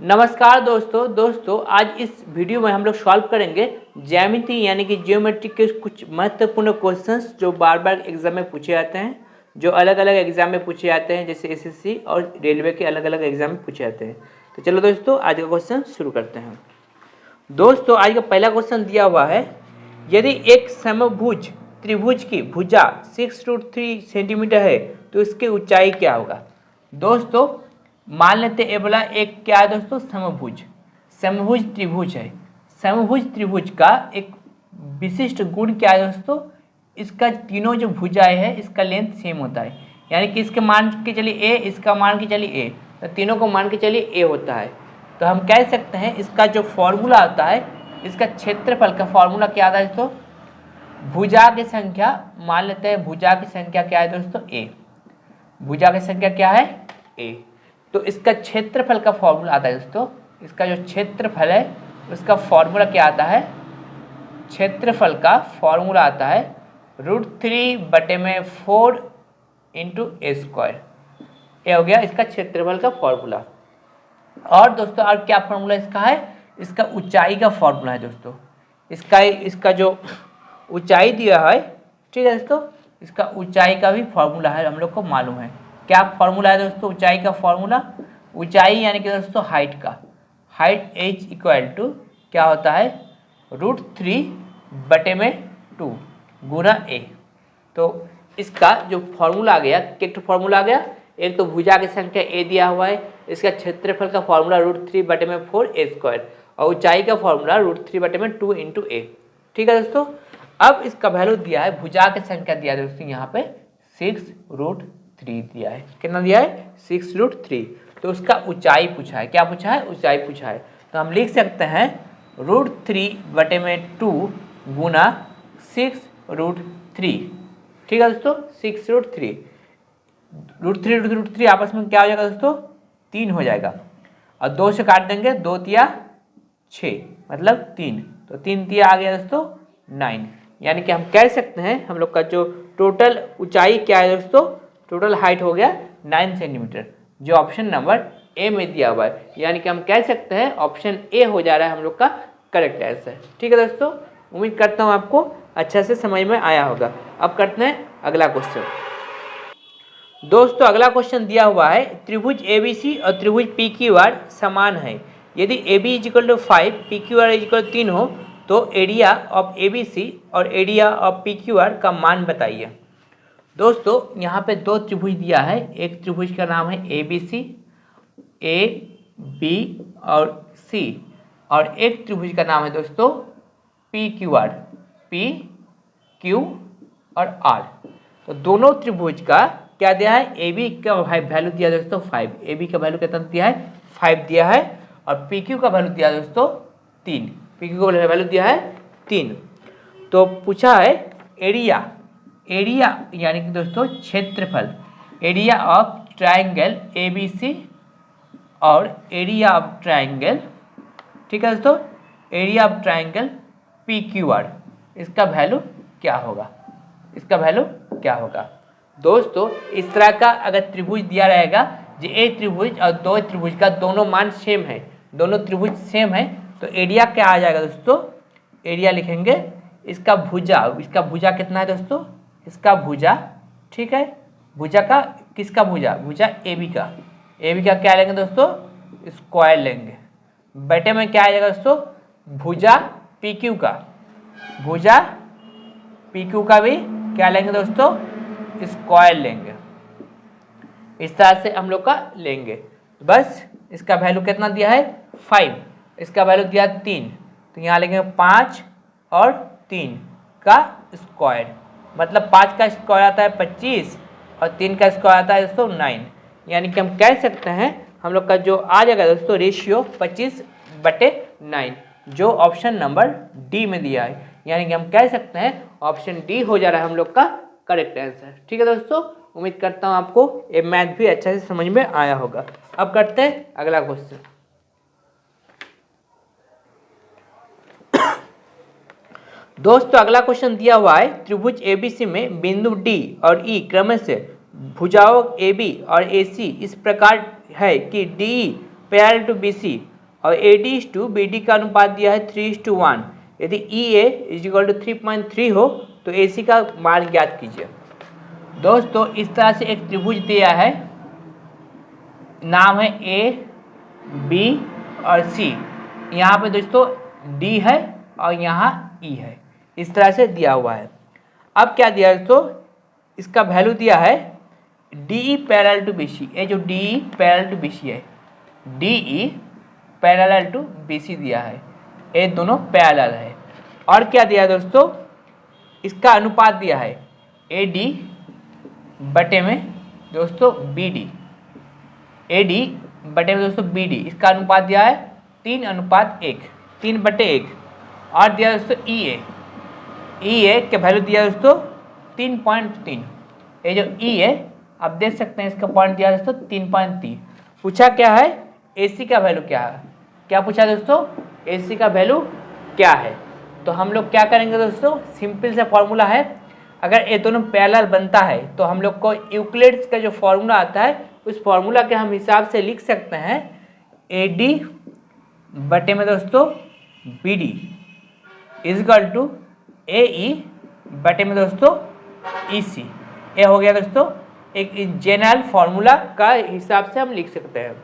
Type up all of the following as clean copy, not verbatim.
नमस्कार दोस्तों आज इस वीडियो में हम लोग सॉल्व करेंगे ज्यामिति यानी कि ज्योमेट्री के कुछ महत्वपूर्ण क्वेश्चंस जो बार बार एग्जाम में पूछे जाते हैं, जो अलग अलग एग्जाम में पूछे जाते हैं, जैसे एसएससी और रेलवे के अलग अलग एग्जाम में पूछे जाते हैं। तो चलो दोस्तों आज का क्वेश्चन शुरू करते हैं। दोस्तों आज का पहला क्वेश्चन दिया हुआ है, यदि एक समभुज त्रिभुज की भुजा 6√3 सेंटीमीटर है तो इसकी ऊंचाई क्या होगा। दोस्तों मान लेते ये बोला एक क्या है दोस्तों, समभुज त्रिभुज है। समभुज त्रिभुज का एक विशिष्ट गुण क्या है दोस्तों, इसका तीनों जो भुजाएं है इसका लेंथ सेम होता है। यानी कि इसके मान के चलिए ए, इसका मान के चलिए ए, तो तीनों को मान के चलिए ए होता है। तो हम कह सकते हैं इसका जो फॉर्मूला आता है, इसका क्षेत्रफल का फॉर्मूला क्या आता है दोस्तों, भुजा की संख्या, मान लेते हैं भुजा की संख्या क्या है दोस्तों ए, भुजा की संख्या क्या है ए, तो इसका क्षेत्रफल का फॉर्मूला आता है दोस्तों, इसका जो क्षेत्रफल है उसका फॉर्मूला क्या आता है, क्षेत्रफल का फॉर्मूला आता है √3/4 इंटू ए स्क्वायर। ये हो गया इसका क्षेत्रफल का फॉर्मूला। और दोस्तों और क्या फॉर्मूला इसका है, इसका ऊंचाई का फॉर्मूला है दोस्तों। इसका जो ऊंचाई दिया है, ठीक है दोस्तों, इसका ऊंचाई का भी फॉर्मूला है, हम लोग को मालूम है। क्या फॉर्मूला है दोस्तों ऊंचाई का फॉर्मूला, ऊंचाई यानी कि दोस्तों हाइट का, हाइट h इक्वल टू क्या होता है √3/2 गुना a। तो इसका जो फॉर्मूला आ गया, एक तो फॉर्मूला आ गया, एक तो भुजा की संख्या a दिया हुआ है, इसका क्षेत्रफल का फॉर्मूला √3/4 a स्क्वायर, और ऊंचाई का फॉर्मूला √3/2 इंटू a। ठीक है दोस्तों, अब इसका वैल्यू दिया है, भुजा की संख्या दिया है दोस्तों यहाँ पे 6√3 दिया है। कितना दिया है 6√3। तो उसका ऊंचाई पूछा है, क्या पूछा है, ऊंचाई पूछा है। तो हम लिख सकते हैं √3/2 गुना 6√3। ठीक है दोस्तों, 6√3, √3 आपस में क्या हो जाएगा दोस्तों 3 हो जाएगा, और 2 से काट देंगे, 2 तिया 6 मतलब 3, तो 3 तिया आ गया दोस्तों 9। यानी कि हम कह सकते हैं हम लोग का जो टोटल ऊंचाई क्या है दोस्तों, टोटल हाइट हो गया 9 सेंटीमीटर, जो ऑप्शन नंबर ए में दिया हुआ है। यानी कि हम कह सकते हैं ऑप्शन ए हो जा रहा है हम लोग का करेक्ट आंसर। ठीक है दोस्तों, उम्मीद करता हूँ आपको अच्छा से समझ में आया होगा। अब करते हैं अगला क्वेश्चन। दोस्तों अगला क्वेश्चन दिया हुआ है, त्रिभुज ABC और त्रिभुज PQR समान है। यदि AB = 5, PQR = 3 हो तो एरिया ऑफ ABC और एरिया ऑफ PQR का मान बताइए। दोस्तों यहाँ पे दो त्रिभुज दिया है, एक त्रिभुज का नाम है ABC, AB और C, और एक त्रिभुज का नाम है दोस्तों PQR, PQ और R। तो दोनों त्रिभुज का क्या दिया है, AB का वैल्यू दिया दोस्तों 5, AB का वैल्यू कितना दिया है 5 दिया है, और PQ का वैल्यू दिया दोस्तों 3, PQ का वैल्यू दिया है 3। तो पूछा है एरिया यानी कि दोस्तों क्षेत्रफल, एरिया ऑफ ट्रायंगल ABC और एरिया ऑफ ट्रायंगल, ठीक है दोस्तों, एरिया ऑफ ट्रायंगल PQR, इसका वैल्यू क्या होगा, इसका वैल्यू क्या होगा। दोस्तों इस तरह का अगर त्रिभुज दिया रहेगा, जो एक त्रिभुज और दो त्रिभुज का दोनों मान सेम है, दोनों त्रिभुज सेम है, तो एरिया क्या आ जाएगा दोस्तों, एरिया लिखेंगे इसका भुजा कितना है दोस्तों, इसका भुजा, ठीक है, भुजा का किसका भुजा AB का क्या लेंगे दोस्तों स्क्वायर लेंगे, बटे में क्या आ जाएगा दोस्तों भुजा PQ का भी क्या लेंगे दोस्तों स्क्वायर लेंगे। इस तरह से हम लोग का लेंगे। बस इसका वैल्यू कितना दिया है 5, इसका वैल्यू दिया 3, तो यहाँ लेंगे 5 और 3 का स्क्वायर, मतलब 5 का स्क्वायर आता है 25 और 3 का स्क्वायर आता है दोस्तों 9। यानी कि हम कह सकते हैं हम लोग का जो आ जाएगा दोस्तों रेशियो 25/9, जो ऑप्शन नंबर डी में दिया है। यानी कि हम कह सकते हैं ऑप्शन डी हो जा रहा है हम लोग का करेक्ट आंसर। ठीक है दोस्तों, उम्मीद करता हूँ आपको ये मैथ भी अच्छा से समझ में आया होगा। अब करते हैं अगला क्वेश्चन। दोस्तों अगला क्वेश्चन दिया हुआ है, त्रिभुज ABC में बिंदु D और E क्रमशः भुजाओं AB और AC इस प्रकार है कि DE पैरेलल टू BC और AD/BD का अनुपात दिया है 3:1। यदि EA = 3.3 हो तो AC का मान ज्ञात कीजिए। दोस्तों इस तरह से एक त्रिभुज दिया है, नाम है A, B और C। यहाँ पे दोस्तों D है और यहाँ E है, इस तरह से दिया हुआ है। अब क्या दिया है दोस्तों, इसका वैल्यू दिया है DE पैरेलल टू BC। ये जो DE पैरेलल टू BC है, DE पैरेलल टू BC दिया है, ये दोनों पैरेलल है। और क्या दिया है दोस्तों, इसका अनुपात दिया है AD बटे में दोस्तों BD, AD बटे में दोस्तों BD, इसका अनुपात दिया है 3:1, 3/1। और दिया दोस्तों EA के वैल्यू दिया दोस्तों 3.3। ये जो E है आप देख सकते हैं, इसका पॉइंट दिया दोस्तों 3.3। पूछा क्या है, AC का वैल्यू क्या है, क्या पूछा दोस्तों, AC का वैल्यू क्या है। तो हम लोग क्या करेंगे दोस्तों, सिंपल सा फॉर्मूला है, अगर ये दोनों पैरेलल बनता है तो हम लोग को यूक्लिड्स का जो फॉर्मूला आता है उस फॉर्मूला के हम हिसाब से लिख सकते हैं AD बटे में दोस्तों BD = AE बटे में दोस्तों EC। ये हो गया दोस्तों एक जनरल फॉर्मूला का हिसाब से हम लिख सकते हैं।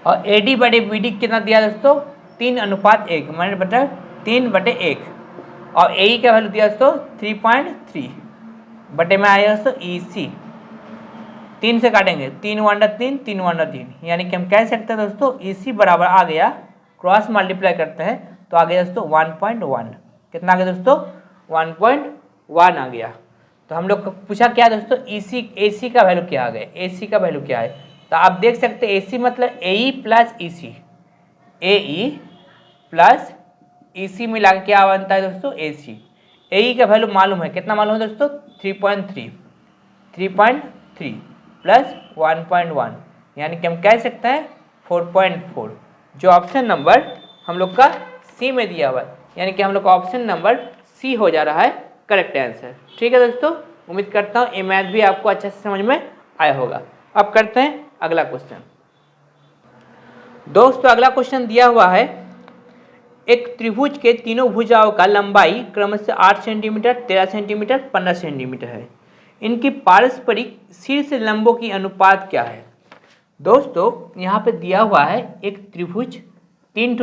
और AD बटे BD कितना दिया दोस्तों, 3:1 माइनस बटा 3/1। और AE का वैल्यू दिया दोस्तों 3.3 बटे में आएगा दोस्तों EC। 3 से काटेंगे, 3 3, यानी कि हम कह सकते हैं दोस्तों EC बराबर आ गया, क्रॉस मल्टीप्लाई करते हैं तो आ गया दोस्तों 1.1। कितना आ गया दोस्तों, 1.1 आ गया। तो हम लोग को पूछा क्या दोस्तों, AC का वैल्यू क्या आ गया, AC का वैल्यू क्या है। तो आप देख सकते हैं AC मतलब AE plus EC, AE plus EC मिला के क्या बनता है दोस्तों AC। AE का वैल्यू मालूम है, कितना मालूम है दोस्तों, 3.3 प्लस 1.1, यानी कि हम कह सकते हैं 4.4, जो ऑप्शन नंबर हम लोग का C में दिया हुआ है, यानी कि हम लोग का ऑप्शन नंबर C हो जा रहा है करेक्ट आंसर। ठीक है दोस्तों, उम्मीद करता हूँ ये मैथ भी आपको अच्छे से समझ में आया होगा। अब करते हैं अगला क्वेश्चन। दोस्तों अगला क्वेश्चन दिया हुआ है, एक त्रिभुज के तीनों भुजाओं का लंबाई क्रमशः 8 सेंटीमीटर, 13 सेंटीमीटर, 15 सेंटीमीटर है। इनकी पारस्परिक शीर्ष लंबों की अनुपात क्या है। दोस्तों यहाँ पे दिया हुआ है एक त्रिभुज, 3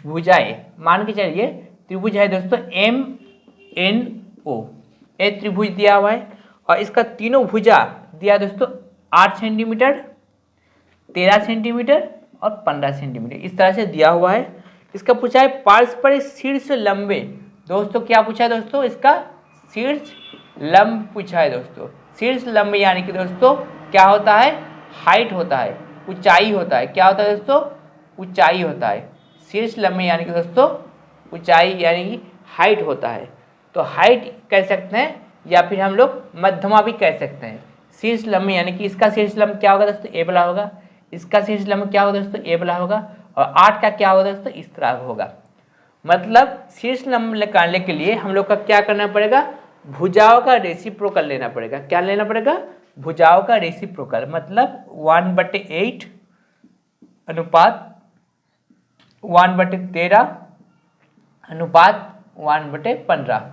भुजाएं, मान के चलिए त्रिभुज है दोस्तों MNO। ये त्रिभुज दिया हुआ है और इसका तीनों भुजा दिया दोस्तों 8 सेंटीमीटर, 13 सेंटीमीटर और 15 सेंटीमीटर, इस तरह से दिया हुआ है। इसका पूछा है पारस्परिक शीर्ष लंबे। दोस्तों क्या पूछा है दोस्तों, इसका शीर्ष लंब पूछा है दोस्तों। शीर्ष लंब यानी कि दोस्तों क्या होता है, हाइट होता है, ऊंचाई होता है। क्या होता है दोस्तों, ऊंचाई होता है। शीर्ष लंब यानी कि दोस्तों ऊंचाई यानी कि हाइट होता है। तो हाइट कह सकते हैं या फिर हम लोग मध्यमा भी कह सकते हैं। शीर्ष लंब यानी कि इसका शीर्ष लंब क्या होगा दोस्तों, ए वाला होगा। इसका शीर्ष लंब क्या होगा दोस्तों, ए वाला होगा। और 8 का क्या होगा दोस्तों, इस तरह होगा। मतलब शीर्ष लंब निकालने के लिए हम लोग का क्या करना पड़ेगा, भुजाओं का रेसिप्रोकल लेना पड़ेगा। क्या लेना पड़ेगा, भुजाओं का रेसिप्रोकल, मतलब 1/8 अनुपात 1/13 अनुपात 1/15।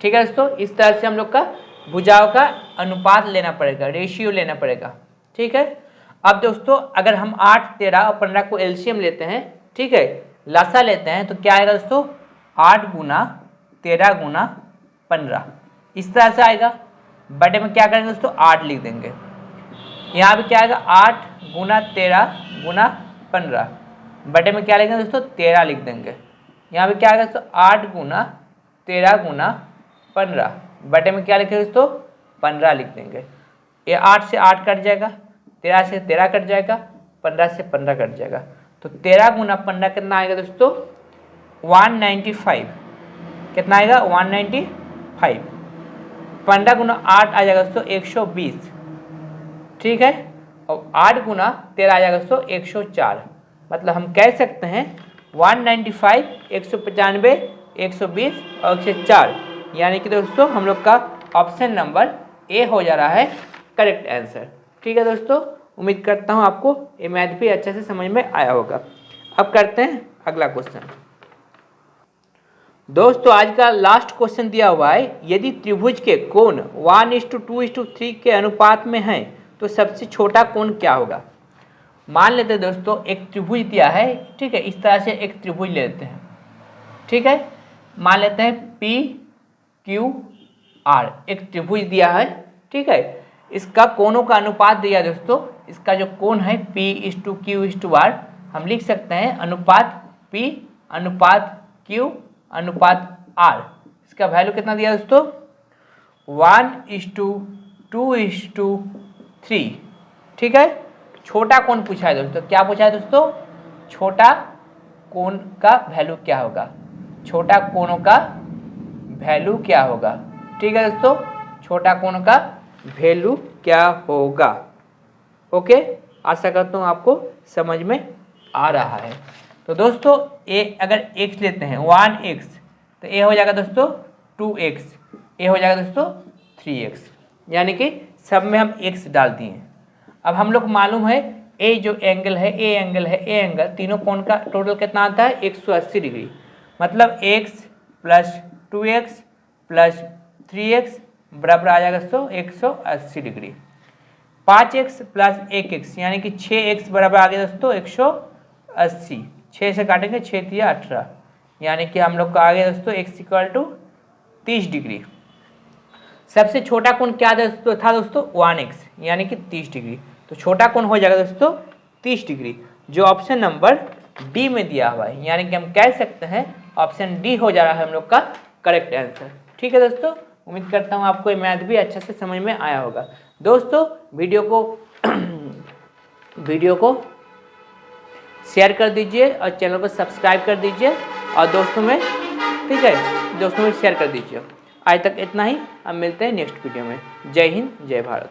ठीक है दोस्तों, इस तरह से हम लोग का भुजाओं का अनुपात लेना पड़ेगा, रेशियो लेना पड़ेगा। ठीक है। अब दोस्तों अगर हम 8, 13 और 15 को एलसीएम लेते हैं, ठीक है, लसा लेते हैं, तो क्या आएगा दोस्तों, 8 गुना 13 गुना 15, इस तरह से आएगा। बटे में क्या करेंगे दोस्तों, 8 लिख देंगे। यहाँ पे क्या आएगा, 8 गुना 13 गुना 15, बटे में क्या लिखेंगे दोस्तों, 13 लिख देंगे। यहाँ पे क्या आएगा दोस्तों, 8 गुना 13 गुना 15, बटे में क्या लिखेंगे दोस्तों, 15 लिख देंगे। ये 8 से 8 कट जाएगा, 13 से 13 कट जाएगा, 15 से 15 कट जाएगा। तो 13 गुना 15 कितना आएगा दोस्तों, 195। कितना आएगा, 195। 15 गुना 8 आ जाएगा दोस्तों 120। ठीक है। और 8 गुना 13 आ जाएगा दोस्तों 104। मतलब हम कह सकते हैं 195, 195, 120 और 104, यानी कि दोस्तों हम लोग का ऑप्शन नंबर ए हो जा रहा है करेक्ट आंसर। ठीक है दोस्तों, उम्मीद करता हूँ आपको ये मैथ भी अच्छे से समझ में आया होगा। अब करते हैं अगला क्वेश्चन। दोस्तों आज का लास्ट क्वेश्चन दिया हुआ है, यदि त्रिभुज के कोण 1:2:3 के अनुपात में हैं तो सबसे छोटा कोण क्या होगा। मान लेते हैं दोस्तों एक त्रिभुज दिया है, ठीक है, इस तरह से एक त्रिभुज ले लेते हैं, ठीक है, मान लेते हैं PQR एक त्रिभुज दिया है, ठीक है, इसका कोणों का अनुपात दिया दोस्तों, इसका जो कोण है P/Q/R हम लिख सकते हैं अनुपात P अनुपात Q अनुपात R। इसका वैल्यू कितना दिया दोस्तों 1:2:3, ठीक है। छोटा कोण पूछा है दोस्तों, क्या पूछा है दोस्तों, छोटा कोण का वैल्यू क्या होगा, छोटा कोणों का वैल्यू क्या होगा, ठीक है दोस्तों, छोटा कोण का वैल्यू क्या होगा। ओके, आशा करता हूँ आपको समझ में आ रहा है। तो दोस्तों अगर x लेते हैं 1x तो a हो जाएगा दोस्तों 2x, a हो जाएगा दोस्तों 3x, यानी कि सब में हम x डाल दिए। अब हम लोग मालूम है a जो एंगल है, a एंगल है, a एंगल, तीनों कोण का टोटल कितना आता है 180 डिग्री, मतलब x plus 2x plus 3x बराबर आ जाएगा दोस्तों 180 डिग्री। 5x प्लस 1x यानी कि 6x बराबर आ गया दोस्तों 180, 6 से काटेंगे 6 3 18, यानी कि हम लोग का आ गया दोस्तों x 30 डिग्री। सबसे छोटा कोण क्या था दोस्तों 1x यानी कि 30 डिग्री, तो छोटा कोण हो जाएगा दोस्तों 30 डिग्री, जो ऑप्शन नंबर डी में दिया हुआ है, यानी कि हम कह सकते हैं ऑप्शन डी हो जा रहा है हम लोग का करेक्ट आंसर। ठीक है दोस्तों, उम्मीद करता हूँ आपको ये मैथ भी अच्छे से समझ में आया होगा। दोस्तों वीडियो को शेयर कर दीजिए और चैनल को सब्सक्राइब कर दीजिए और दोस्तों में, ठीक है, दोस्तों में शेयर कर दीजिए। आज तक इतना ही, अब मिलते हैं नेक्स्ट वीडियो में। जय हिंद, जय भारत।